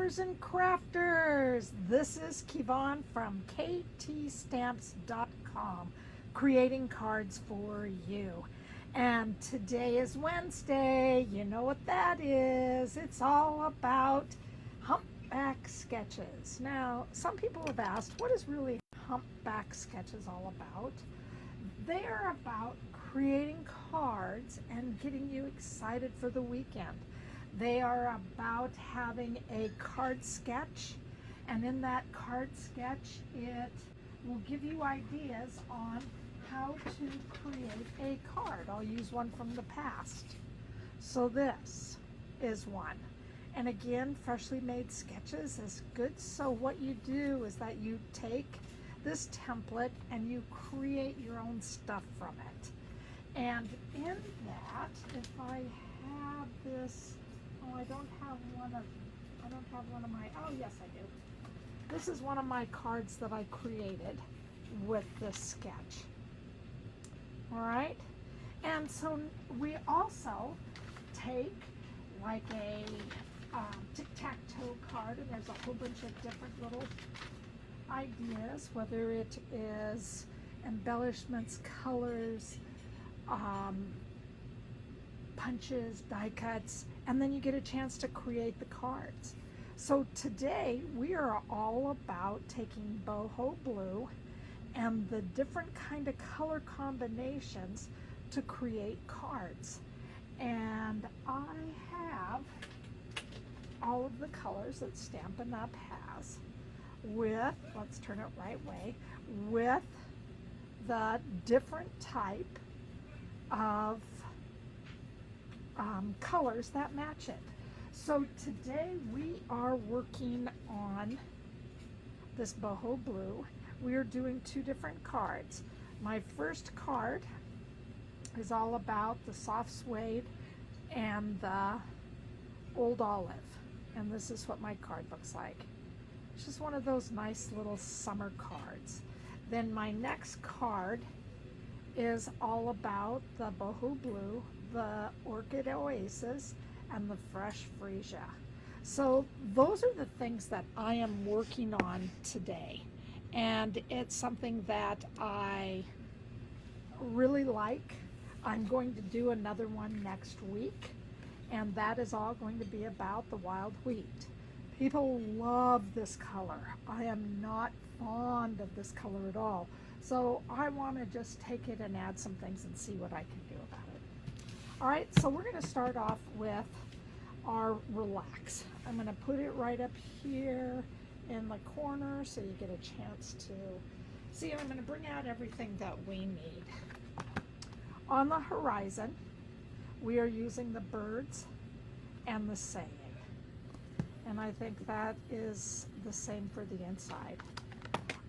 stampers and crafters. This is Kevon from ktstamps.com, creating cards for you. And today is Wednesday. You know what that is. It's all about humpback sketches. Now, some people have asked, what is really humpback sketches all about? They are about creating cards and getting you excited for the weekend. They are about having a card sketch, and in that card sketch, it will give you ideas on how to create a card. I'll use one from the past. So this is one. And again, freshly made sketches is good. So what you do is that you take this template and you create your own stuff from it. And in that, if I have this, oh, I don't have one of my, oh yes I do. This is one of my cards that I created with this sketch. All right. And so we also take like a tic-tac-toe card, and there's a whole bunch of different little ideas, whether it is embellishments, colors, punches, die cuts, and then you get a chance to create the cards. So today we are all about taking Bobho blue and the different kind of color combinations to create cards. And I have all of the colors that Stampin' Up! Has with, let's turn it right way, with the different type of colors that match it. So today we are working on this Bobho blue. We are doing two different cards. My first card is all about the soft suede and the old olive. And this is what my card looks like. It's just one of those nice little summer cards. Then my next card is all about the Bobho blue, the Orchid Oasis, and the fresh Freesia. So those are the things that I am working on today. And it's something that I really like. I'm going to do another one next week, and that is all going to be about the wild wheat. People love this color. I am not fond of this color at all. So I want to just take it and add some things and see what I can do about it. All right, so we're going to start off with our relax. I'm going to put it right up here in the corner so you get a chance to see. I'm going to bring out everything that we need. On the horizon, we are using the birds and the saying. And I think that is the same for the inside.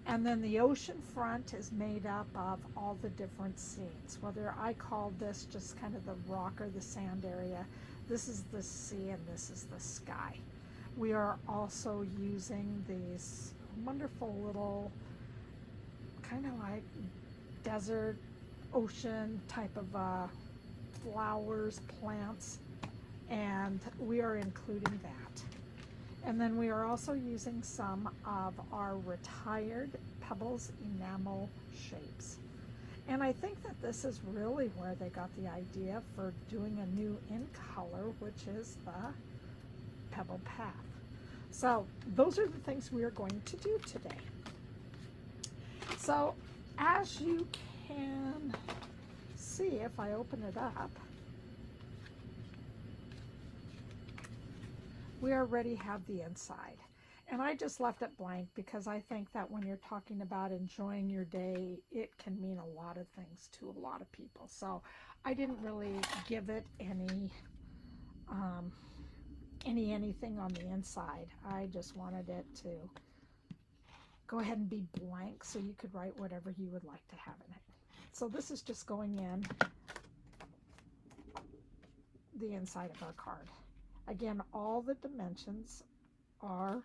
And then the ocean front is made up of all the different scenes. Whether I call this just kind of the rock or the sand area, this is the sea and this is the sky. We are also using these wonderful little kind of like desert, ocean type of flowers, plants, and we are including that. And then we are also using some of our retired Pebbles enamel shapes. And I think that this is really where they got the idea for doing a new in color, which is the Pebble Path. So those are the things we are going to do today. So as you can see, if I open it up, we already have the inside. And I just left it blank because I think that when you're talking about enjoying your day, it can mean a lot of things to a lot of people. So I didn't really give it anything on the inside. I just wanted it to go ahead and be blank so you could write whatever you would like to have in it. So this is just going in the inside of our card. Again, all the dimensions are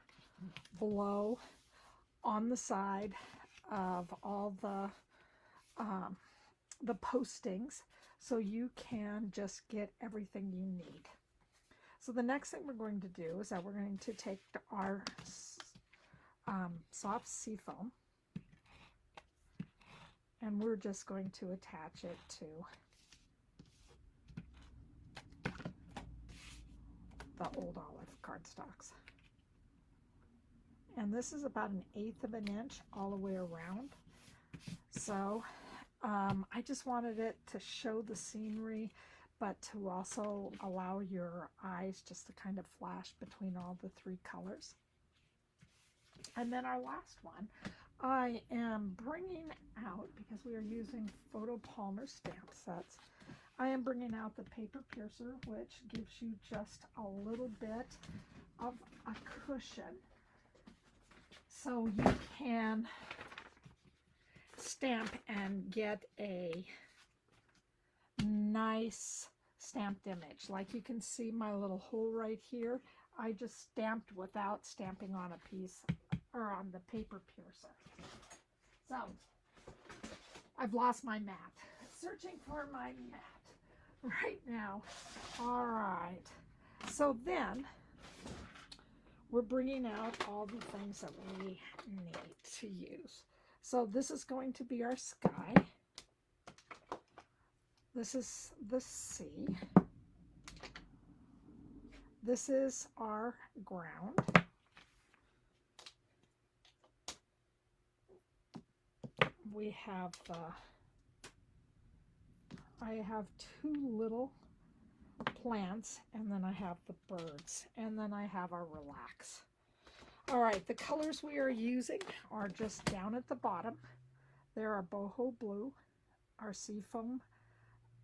below on the side of all the postings, so you can just get everything you need. So the next thing we're going to do is that we're going to take our soft Seafoam, and we're just going to attach it to the Old Olive cardstocks. And this is about 1/8 of an inch all the way around. So I just wanted it to show the scenery, but to also allow your eyes just to kind of flash between all the 3 colors. And then our last one, I am bringing out, because we are using photopolymer stamp sets, I am bringing out the paper piercer, which gives you just a little bit of a cushion so you can stamp and get a nice stamped image. Like you can see my little hole right here. I just stamped without stamping on a piece or on the paper piercer. So I've lost my mat. Searching for my mat right now. All right. So then we're bringing out all the things that we need to use. So this is going to be our sky. This is the sea. This is our ground. We have I have 2 little plants, and then I have the birds, and then I have our relax. All right, the colors we are using are just down at the bottom. There are Bobho blue, our Seafoam,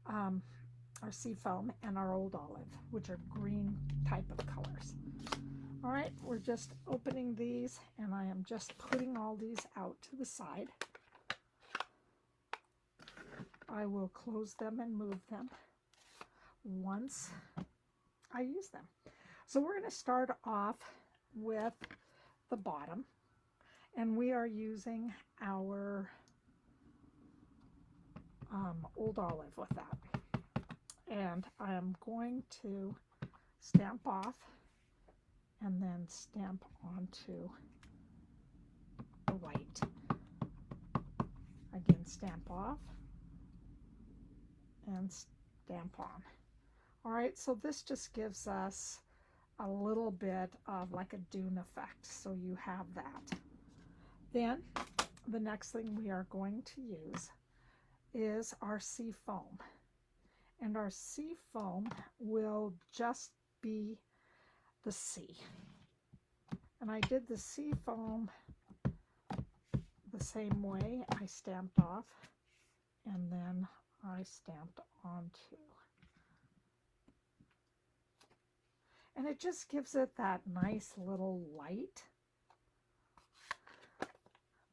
and our Old Olive, which are green type of colors. All right, we're just opening these, and I am just putting all these out to the side. I will close them and move them once I use them. So we're going to start off with the bottom, and we are using our Old Olive with that. And I am going to stamp off and then stamp onto the white. Again, stamp off and stamp on. All right, so this just gives us a little bit of like a dune effect, so you have that. Then the next thing we are going to use is our Seafoam, and our Seafoam will just be the sea. And I did the Seafoam the same way. I stamped off and then I stamped onto. And it just gives it that nice little light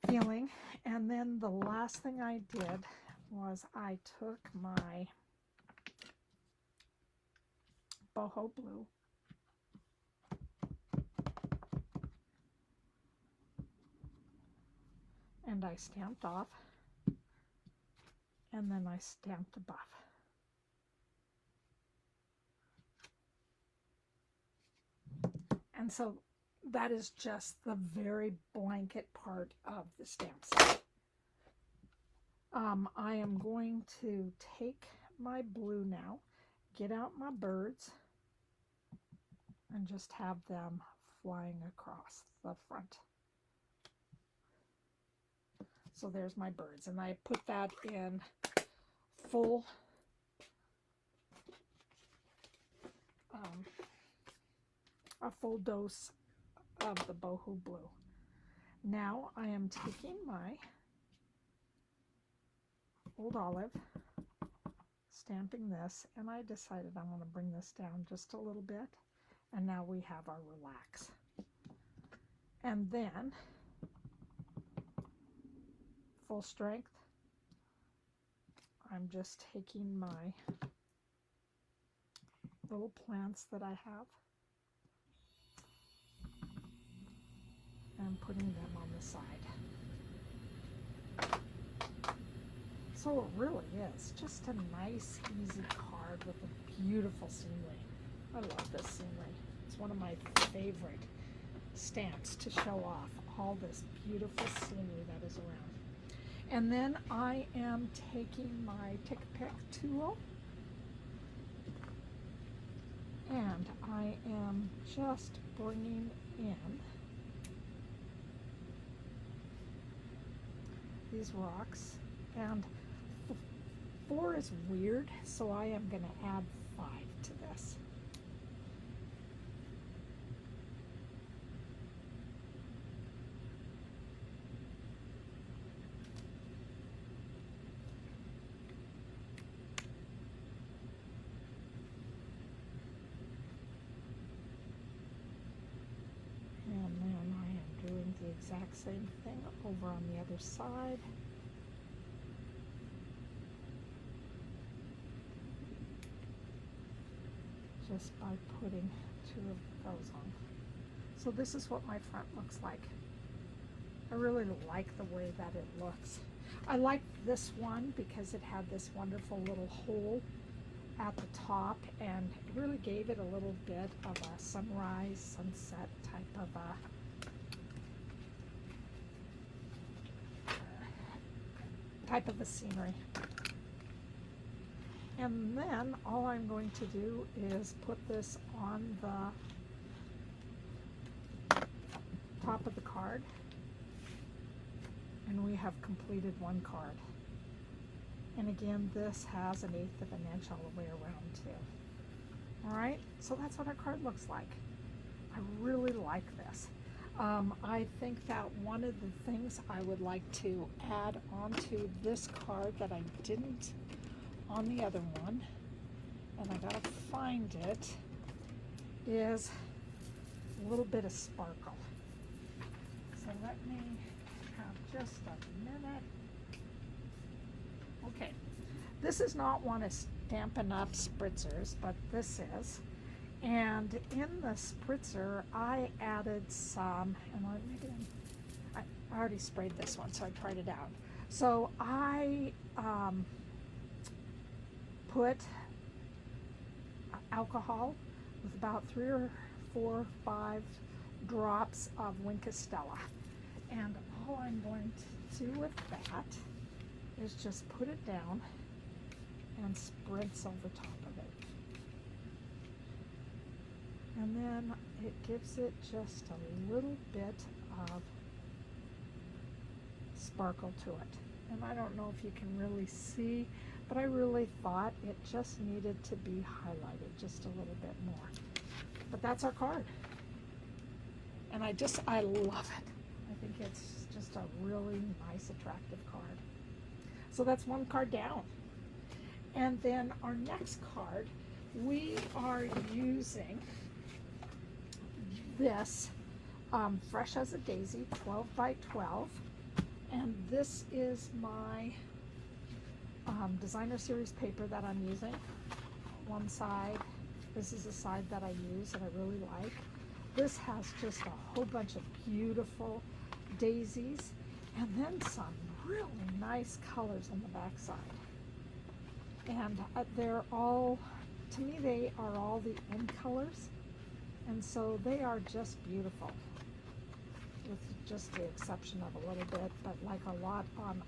feeling. And then the last thing I did was I took my Bobho blue and I stamped off, and then I stamped above. And so that is just the very blanket part of the stamp set. I am going to take my blue now, get out my birds, and just have them flying across the front. So there's my birds, and I put that in full a full dose of the Bobho blue. Now I am taking my Old Olive, stamping this, and I decided I want to bring this down just a little bit, and now we have our relax. And then full strength, I'm just taking my little plants that I have and putting them on the side. So it really is just a nice, easy card with a beautiful scenery. I love this scenery. It's one of my favorite stamps to show off all this beautiful scenery that is around. And then I am taking my Tick Pick tool and I am just bringing in these rocks, and 4 is weird, so I am going to add 5 to this. And then I am doing the exact same thing over on the other side. Just by putting 2 of those on. So this is what my front looks like. I really like the way that it looks. I like this one because it had this wonderful little hole at the top, and it really gave it a little bit of a sunrise, sunset type of a scenery. And then all I'm going to do is put this on the top of the card, and we have completed one card. And again, this has 1/8 of an inch all the way around too. All right, so that's what our card looks like. I really like this. I think that one of the things I would like to add onto this card that I didn't on the other one, and I gotta find it, is a little bit of sparkle. So let me have just a minute. Okay, this is not one of Stampin' Up! Spritzers, but this is. And in the spritzer, I added some, and I already sprayed this one, so I tried it out. So I put alcohol with about 3 or 4 or 5 drops of Stella. And all I'm going to do with that is just put it down and spritz over top of it. And then it gives it just a little bit of sparkle to it. And I don't know if you can really see, but I really thought it just needed to be highlighted just a little bit more. But that's our card. And I love it. I think it's just a really nice, attractive card. So that's one card down. And then our next card, we are using this Fresh as a Daisy 12 by 12. And this is my designer series paper that I'm using. One side, this is the side that I use and I really like. This has just a whole bunch of beautiful daisies and then some really nice colors on the back side. And they're all, to me, they are all the end colors. And so they are just beautiful, with just the exception of a little bit, but like a lot on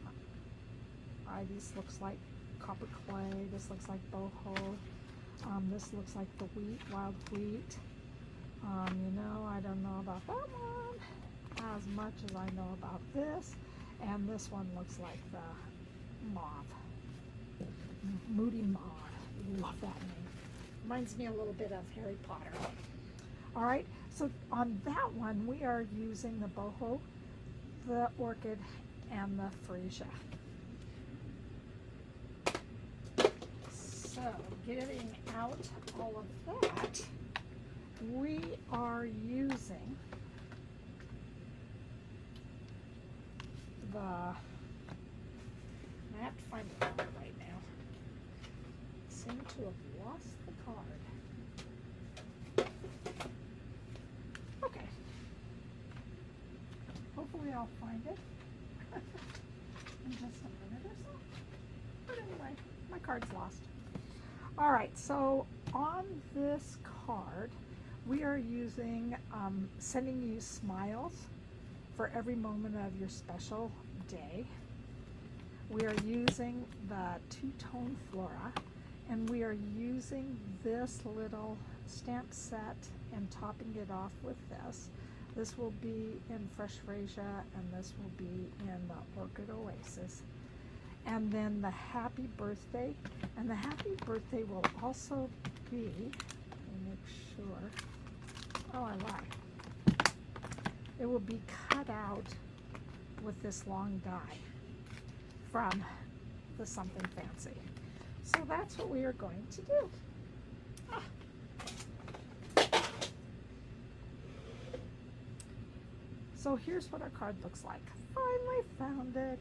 this looks like copper clay, this looks like boho, this looks like the wheat, wild wheat. You know, I don't know about that one as much as I know about this, and this one looks like the mauve, Moody Mauve. Love that name. Reminds me a little bit of Harry Potter. All right, so on that one, we are using the boho, the orchid, and the freesia. So getting out all of that, we are using the, I have to find the card right now. Seem to have lost the card. Okay. Hopefully I'll find it in just a minute or so. But anyway, my card's lost. All right, so on this card, we are using sending you smiles for every moment of your special day. We are using the two-tone Flora, and we are using this little stamp set and topping it off with this. This will be in Fresh Freesia, and this will be in the Orchid Oasis. And then the happy birthday, and the happy birthday will also be, let me make sure, oh, I lied. It will be cut out with this long die from the Something Fancy. So that's what we are going to do. So here's what our card looks like. Finally found it.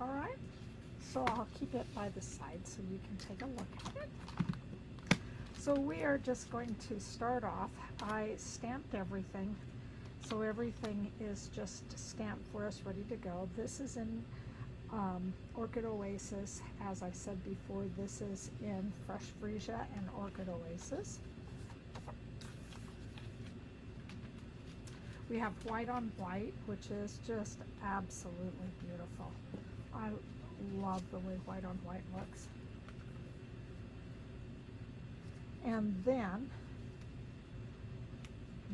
All right, so I'll keep it by the side so you can take a look at it. So we are just going to start off. I stamped everything, so everything is just stamped for us, ready to go. This is in Orchid Oasis. As I said before, this is in Fresh Freesia and Orchid Oasis. We have white on white, which is just absolutely beautiful. I love the way white on white looks. And then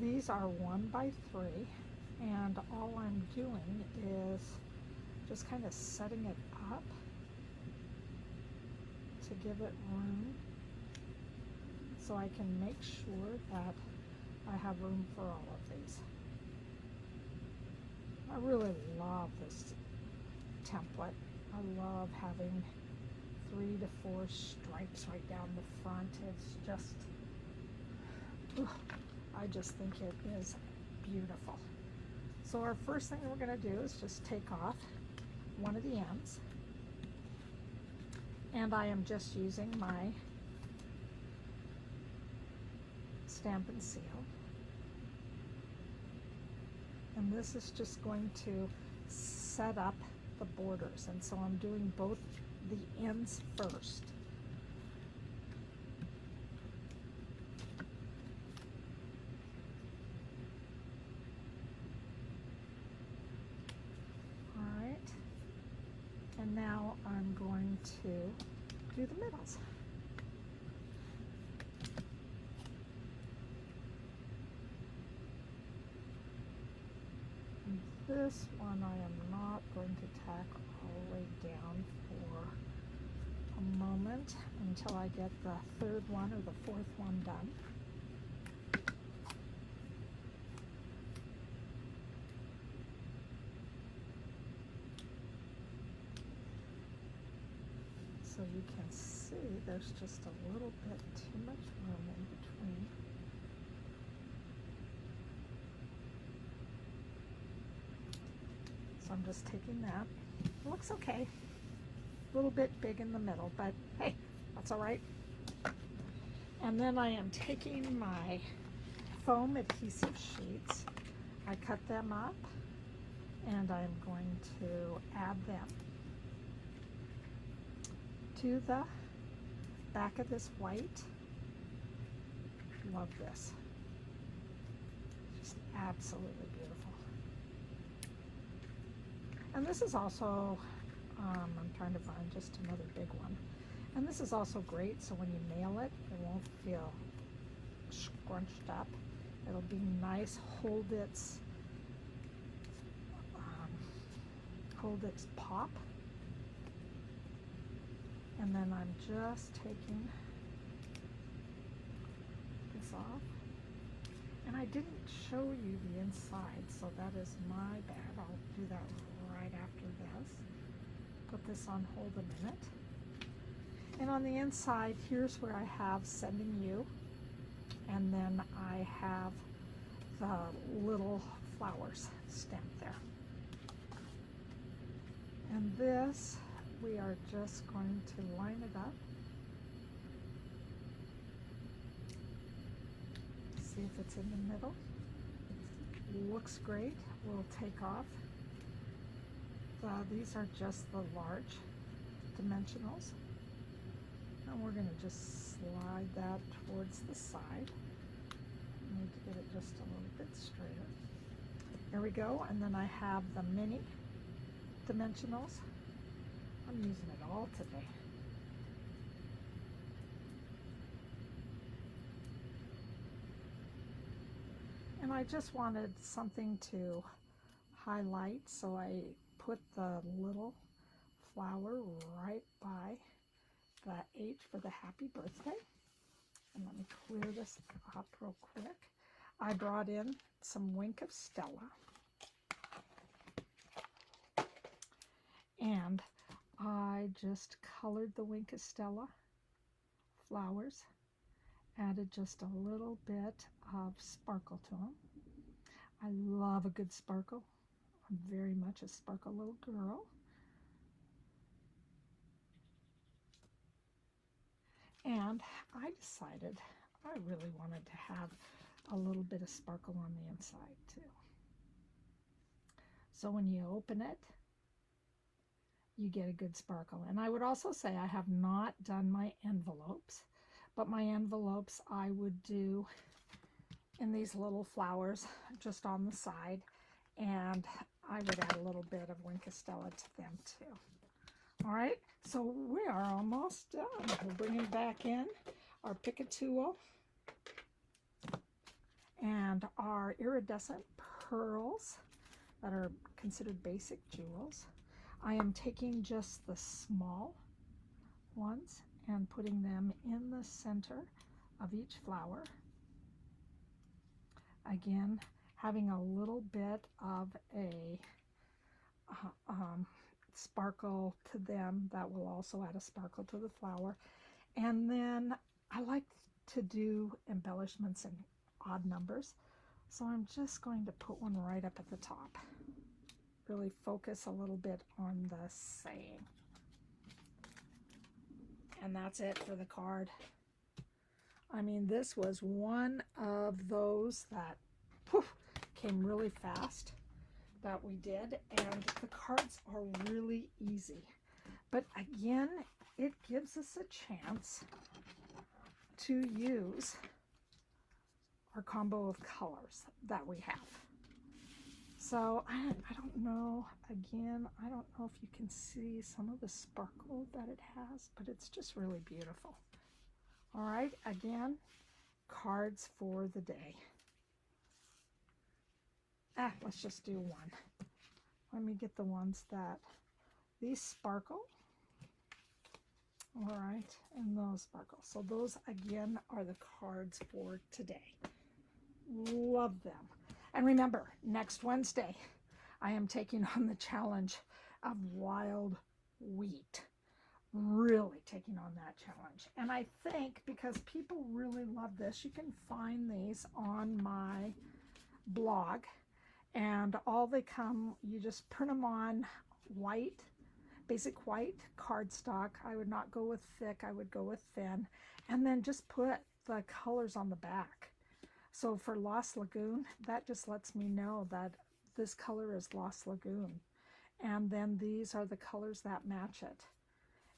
these are 1 by 3, and all I'm doing is just kind of setting it up to give it room so I can make sure that I have room for all of these. I really love this template. I love having 3 to 4 stripes right down the front. It's just, I just think it is beautiful. So our first thing we're going to do is just take off one of the ends, and I am just using my Stampin' Seal. And this is just going to set up the borders, and so I'm doing both the ends first. All right, and now I'm going to do the middles. This one I am not going to tack all the way down for a moment until I get the 3rd one or the 4th one done. So you can see there's just a little bit too much room in between. So I'm just taking that. It looks okay. A little bit big in the middle, but hey, that's all right. And then I am taking my foam adhesive sheets. I cut them up, and I'm going to add them to the back of this white. Love this. Just absolutely beautiful. And this is also, I'm trying to find just another big one. And this is also great, so when you nail it, it won't feel scrunched up. It'll be nice, hold its pop. And then I'm just taking this off. And I didn't show you the inside, so that is my bad. I'll do that right after this. Put this on hold a minute. And on the inside, here's where I have Sending You. And then I have the little flowers stamped there. And this, we are just going to line it up. See if it's in the middle. It looks great. We'll take off. These are just the large dimensionals. And we're going to just slide that towards the side. Need to get it just a little bit straighter. There we go. And then I have the mini dimensionals. I'm using it all today. And I just wanted something to highlight, so I put the little flower right by the H for the happy birthday. And let me clear this up real quick. I brought in some Wink of Stella. And I just colored the Wink of Stella flowers, added just a little bit of sparkle to them. I love a good sparkle. I'm very much a sparkle little girl. And I decided I really wanted to have a little bit of sparkle on the inside too. So when you open it, you get a good sparkle. And I would also say I have not done my envelopes, but my envelopes I would do in these little flowers just on the side, and I would add a little bit of Wink of Stella to them too. All right, so we are almost done. We're bringing back in our Picatuo and our iridescent pearls that are considered basic jewels. I am taking just the small ones and putting them in the center of each flower. Again, having a little bit of a sparkle to them that will also add a sparkle to the flower. And then I like to do embellishments in odd numbers, so I'm just going to put one right up at the top. Really focus a little bit on the saying. And that's it for the card. I mean, this was one of those that came really fast that we did, and the cards are really easy. But again, it gives us a chance to use our combo of colors that we have. So I don't know, again, I don't know if you can see some of the sparkle that it has, but it's just really beautiful. All right, again, cards for the day. Let's just do one. Let me get the ones that, these sparkle. All right, and those sparkle. So those, again, are the cards for today. Love them. And remember, next Wednesday, I am taking on the challenge of wild wheat. Really taking on that challenge. And I think because people really love this, you can find these on my blog. And all they come, you just print them on white, basic white cardstock. I would not go with thick, I would go with thin. And then just put the colors on the back. So for Lost Lagoon, that just lets me know that this color is Lost Lagoon. And then these are the colors that match it.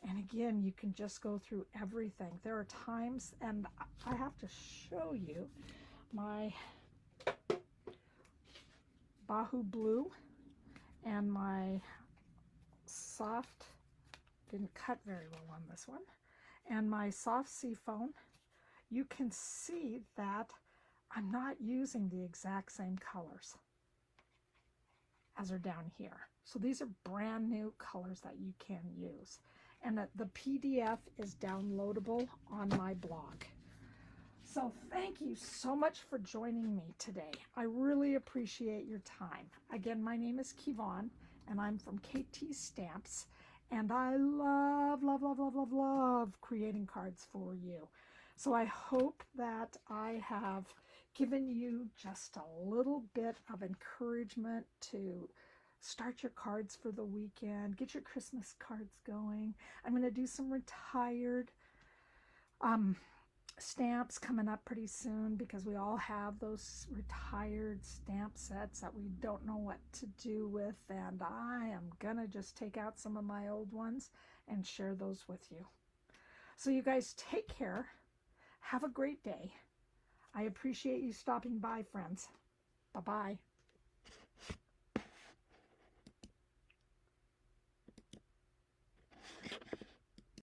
And again, you can just go through everything. There are times, and I have to show you my Bobho blue and my soft, didn't cut very well on this one, and my soft Seafoam. You can see that I'm not using the exact same colors as are down here. So these are brand new colors that you can use. And the PDF is downloadable on my blog. So thank you so much for joining me today. I really appreciate your time. Again, my name is Kevon, and I'm from ktstamps, and I love, love, love, love, love, love creating cards for you. So I hope that I have given you just a little bit of encouragement to start your cards for the weekend, get your Christmas cards going. I'm going to do some retired stamps coming up pretty soon, because we all have those retired stamp sets that we don't know what to do with, and I am gonna just take out some of my old ones and share those with you. So you guys take care. Have a great day. I appreciate you stopping by, friends. Bye-bye.